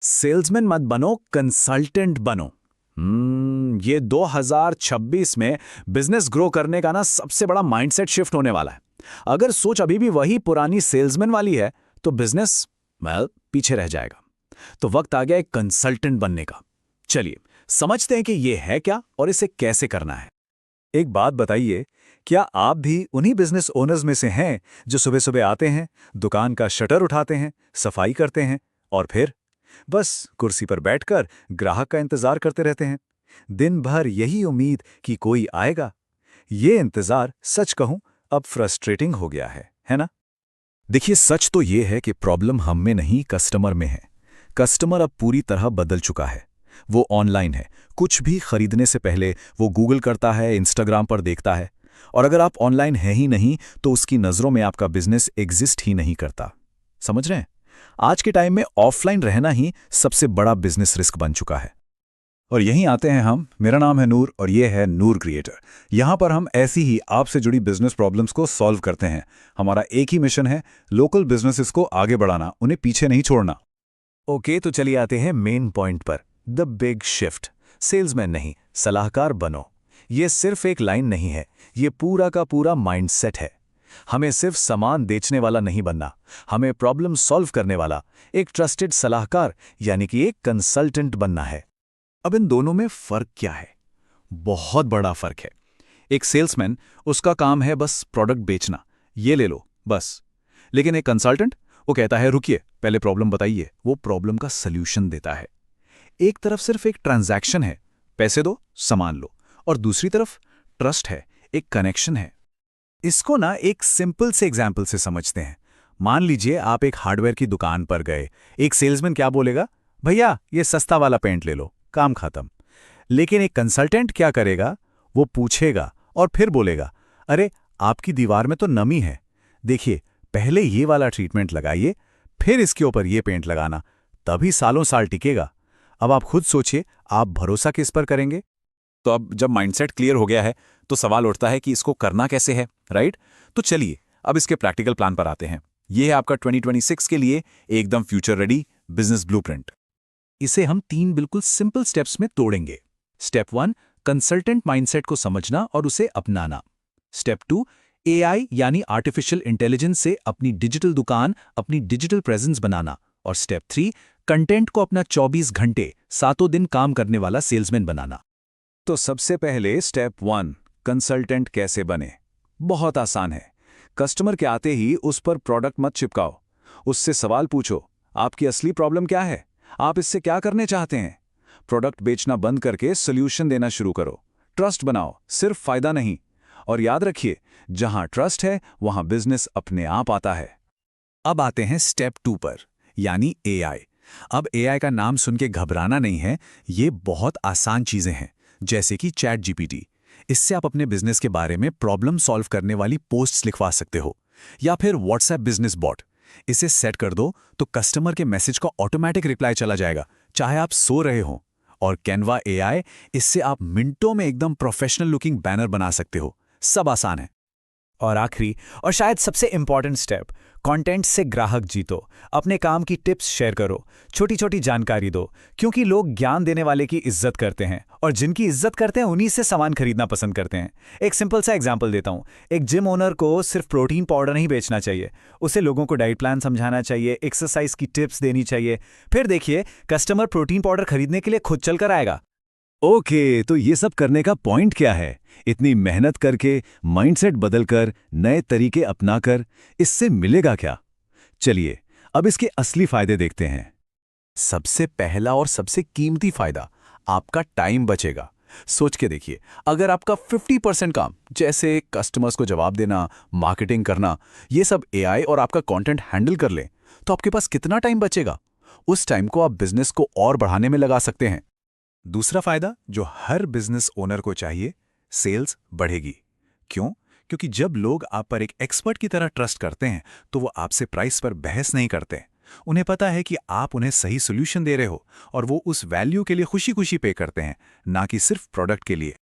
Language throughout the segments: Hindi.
सेल्समैन मत बनो, कंसल्टेंट बनो। ये 2026 में बिजनेस ग्रो करने का ना सबसे बड़ा माइंडसेट शिफ्ट होने वाला है। अगर सोच अभी भी वही पुरानी सेल्समैन वाली है तो बिजनेस पीछे रह जाएगा। तो वक्त आ गया एक कंसल्टेंट बनने का। चलिए समझते हैं कि ये है क्या और इसे कैसे करना है। एक बात बताइए, क्या आप भी उन्हीं बिजनेस ओनर्स में से हैं जो सुबह सुबह आते हैं, दुकान का शटर उठाते हैं, सफाई करते हैं और फिर बस कुर्सी पर बैठकर ग्राहक का इंतजार करते रहते हैं, दिन भर यही उम्मीद कि कोई आएगा? ये इंतजार सच कहूं अब फ्रस्ट्रेटिंग हो गया है ना? देखिए, सच तो ये है कि प्रॉब्लम हम में नहीं, कस्टमर में है। कस्टमर अब पूरी तरह बदल चुका है। वो ऑनलाइन है, कुछ भी खरीदने से पहले वो गूगल करता है, इंस्टाग्राम पर देखता है। और अगर आप ऑनलाइन है ही नहीं तो उसकी नज़रों में आपका बिजनेस एग्जिस्ट ही नहीं करता। समझ रहे हैं? आज के टाइम में ऑफलाइन रहना ही सबसे बड़ा बिजनेस रिस्क बन चुका है। और यहीं आते हैं हम। मेरा नाम है नूर और ये है नूर क्रिएटर। यहाँ पर हम ऐसी ही आपसे जुड़ी बिजनेस प्रॉब्लम्स को सॉल्व करते हैं। हमारा एक ही मिशन है, लोकल बिजनेसेस को आगे बढ़ाना, उन्हें पीछे नहीं छोड़ना। ओके, तो चलिए आते हैं मेन पॉइंट पर, द बिग शिफ्ट। सेल्समैन नहीं, सलाहकार बनो। ये सिर्फ एक लाइन नहीं है, ये पूरा का पूरा माइंडसेट है। हमें सिर्फ सामान बेचने वाला नहीं बनना, हमें प्रॉब्लम सॉल्व करने वाला एक ट्रस्टेड सलाहकार यानी कि एक कंसल्टेंट बनना है। अब इन दोनों में फर्क क्या है? बहुत बड़ा फर्क है। एक सेल्समैन, उसका काम है बस प्रोडक्ट बेचना, ये ले लो बस। लेकिन एक कंसल्टेंट, वो कहता है रुकिए, पहले प्रॉब्लम बताइए, वो प्रॉब्लम का सल्यूशन देता है। एक तरफ सिर्फ एक ट्रांजैक्शन है, पैसे दो सामान लो, और दूसरी तरफ ट्रस्ट है, एक कनेक्शन है। इसको ना एक सिंपल से एग्जाम्पल से समझते हैं। मान लीजिए आप एक हार्डवेयर की दुकान पर गए। एक सेल्समैन क्या बोलेगा? भैया ये सस्ता वाला पेंट ले लो, काम खत्म। लेकिन एक कंसल्टेंट क्या करेगा? वो पूछेगा और फिर बोलेगा, अरे आपकी दीवार में तो नमी है, देखिए पहले ये वाला ट्रीटमेंट लगाइए, फिर इसके ऊपर ये पेंट लगाना, तभी सालों साल टिकेगा। अब आप खुद सोचिए, आप भरोसा किस पर करेंगे? तो अब जब माइंडसेट क्लियर हो गया है तो सवाल उठता है कि इसको करना कैसे है, राइट? तो चलिए अब इसके प्रैक्टिकल प्लान पर आते हैं। यह है आपका 2026 के लिए एकदम फ्यूचर रेडी बिजनेस ब्लूप्रिंट। इसे हम 3 बिल्कुल सिंपल स्टेप्स में तोड़ेंगे। स्टेप 1, कंसल्टेंट माइंडसेट को समझना और उसे अपनाना। स्टेप 2, एआई यानी आर्टिफिशियल इंटेलिजेंस से अपनी डिजिटल दुकान, अपनी डिजिटल प्रेजेंस बनाना। और स्टेप 3, कंटेंट को अपना 24 घंटे, सातों दिन काम करने वाला सेल्समैन बनाना। तो सबसे पहले स्टेप 1, कंसल्टेंट कैसे बने? बहुत आसान है। कस्टमर के आते ही उस पर प्रोडक्ट मत चिपकाओ, उससे सवाल पूछो, आपकी असली प्रॉब्लम क्या है, आप इससे क्या करने चाहते हैं। प्रोडक्ट बेचना बंद करके सोल्यूशन देना शुरू करो। ट्रस्ट बनाओ, सिर्फ फायदा नहीं। और याद रखिए, जहां ट्रस्ट है वहां बिजनेस अपने आप आता है। अब आते हैं स्टेप 2 पर, यानी एआई। अब एआई का नाम सुन के घबराना नहीं है, ये बहुत आसान चीजें हैं, जैसे कि चैट जीपीटी। इससे आप अपने बिजनेस के बारे में प्रॉब्लम सॉल्व करने वाली पोस्ट्स लिखवा सकते हो। या फिर व्हाट्सएप बिजनेस बॉट, इसे सेट कर दो तो कस्टमर के मैसेज का ऑटोमेटिक रिप्लाई चला जाएगा, चाहे आप सो रहे हो। और कैनवा एआई, इससे आप मिनटों में एकदम प्रोफेशनल लुकिंग बैनर बना सकते हो। सब आसान है। और आखिरी और शायद सबसे इंपॉर्टेंट स्टेप, कंटेंट से ग्राहक जीतो। अपने काम की टिप्स शेयर करो, छोटी छोटी जानकारी दो, क्योंकि लोग ज्ञान देने वाले की इज्जत करते हैं, और जिनकी इज्जत करते हैं उन्हीं से सामान खरीदना पसंद करते हैं। एक सिंपल सा एग्जांपल देता हूं। एक जिम ओनर को सिर्फ प्रोटीन पाउडर नहीं बेचना चाहिए, उसे लोगों को डाइट प्लान समझाना चाहिए, एक्सरसाइज की टिप्स देनी चाहिए। फिर देखिए, कस्टमर प्रोटीन पाउडर खरीदने के लिए खुद चलकर आएगा। ओके, तो ये सब करने का पॉइंट क्या है? इतनी मेहनत करके, माइंडसेट बदलकर, नए तरीके अपनाकर, इससे मिलेगा क्या? चलिए अब इसके असली फायदे देखते हैं। सबसे पहला और सबसे कीमती फायदा, आपका टाइम बचेगा। सोच के देखिए, अगर आपका 50% काम, जैसे कस्टमर्स को जवाब देना, मार्केटिंग करना, ये सब एआई और आपका कंटेंट हैंडल कर ले, तो आपके पास कितना टाइम बचेगा? उस टाइम को आप बिजनेस को और बढ़ाने में लगा सकते हैं। दूसरा फायदा जो हर बिजनेस ओनर को चाहिए, सेल्स बढ़ेगी। क्यों? क्योंकि जब लोग आप पर एक एक्सपर्ट की तरह ट्रस्ट करते हैं तो वो आपसे प्राइस पर बहस नहीं करते। उन्हें पता है कि आप उन्हें सही सोल्यूशन दे रहे हो, और वो उस वैल्यू के लिए खुशी खुशी पे करते हैं, ना कि सिर्फ प्रोडक्ट के लिए।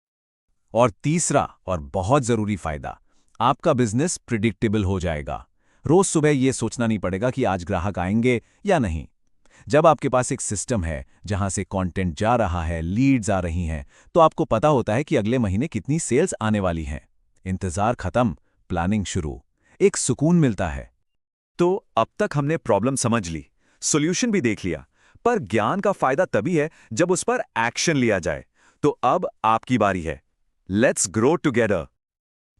और तीसरा और बहुत जरूरी फायदा, आपका बिजनेस प्रिडिक्टेबल हो जाएगा। रोज सुबह ये सोचना नहीं पड़ेगा कि आज ग्राहक आएंगे या नहीं। जब आपके पास एक सिस्टम है जहां से कंटेंट जा रहा है, लीड्स आ रही हैं, तो आपको पता होता है कि अगले महीने कितनी सेल्स आने वाली हैं। इंतजार खत्म, प्लानिंग शुरू। एक सुकून मिलता है। तो अब तक हमने प्रॉब्लम समझ ली, सॉल्यूशन भी देख लिया, पर ज्ञान का फायदा तभी है जब उस पर एक्शन लिया जाए। तो अब आपकी बारी है। Let's grow together.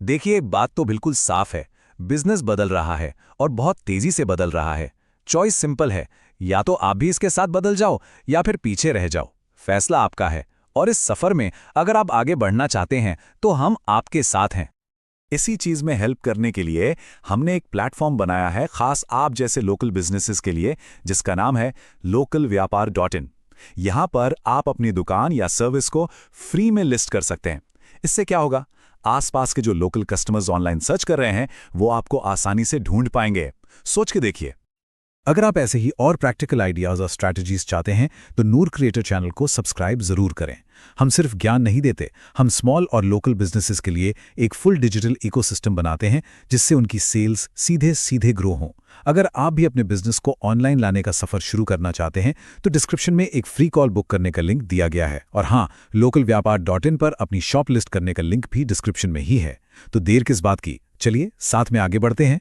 देखिए, बात तो बिल्कुल साफ है। बिजनेस बदल रहा है और बहुत तेजी से बदल रहा है। चॉइस सिंपल है, या तो आप भी इसके साथ बदल जाओ या फिर पीछे रह जाओ। फैसला आपका है। और इस सफर में अगर आप आगे बढ़ना चाहते हैं तो हम आपके साथ हैं। इसी चीज में हेल्प करने के लिए हमने एक प्लेटफॉर्म बनाया है खास आप जैसे लोकल बिजनेसेस के लिए, जिसका नाम है localvyapar.in। यहां पर आप अपनी दुकान या सर्विस को फ्री में लिस्ट कर सकते हैं। इससे क्या होगा, आसपास के जो लोकल कस्टमर्स ऑनलाइन सर्च कर रहे हैं वो आपको आसानी से ढूंढ पाएंगे। सोच के देखिए। अगर आप ऐसे ही और प्रैक्टिकल आइडियाज और स्ट्रैटेजीज चाहते हैं तो नूर क्रिएटर चैनल को सब्सक्राइब जरूर करें। हम सिर्फ ज्ञान नहीं देते, हम स्मॉल और लोकल बिजनेसेस के लिए एक फुल डिजिटल इकोसिस्टम बनाते हैं जिससे उनकी सेल्स सीधे सीधे ग्रो हों। अगर आप भी अपने बिजनेस को ऑनलाइन लाने का सफर शुरू करना चाहते हैं तो डिस्क्रिप्शन में एक फ्री कॉल बुक करने का लिंक दिया गया है। और हाँ, localvyapar.in पर अपनी शॉप लिस्ट करने का लिंक भी डिस्क्रिप्शन में ही है। तो देर किस बात की, चलिए साथ में आगे बढ़ते हैं।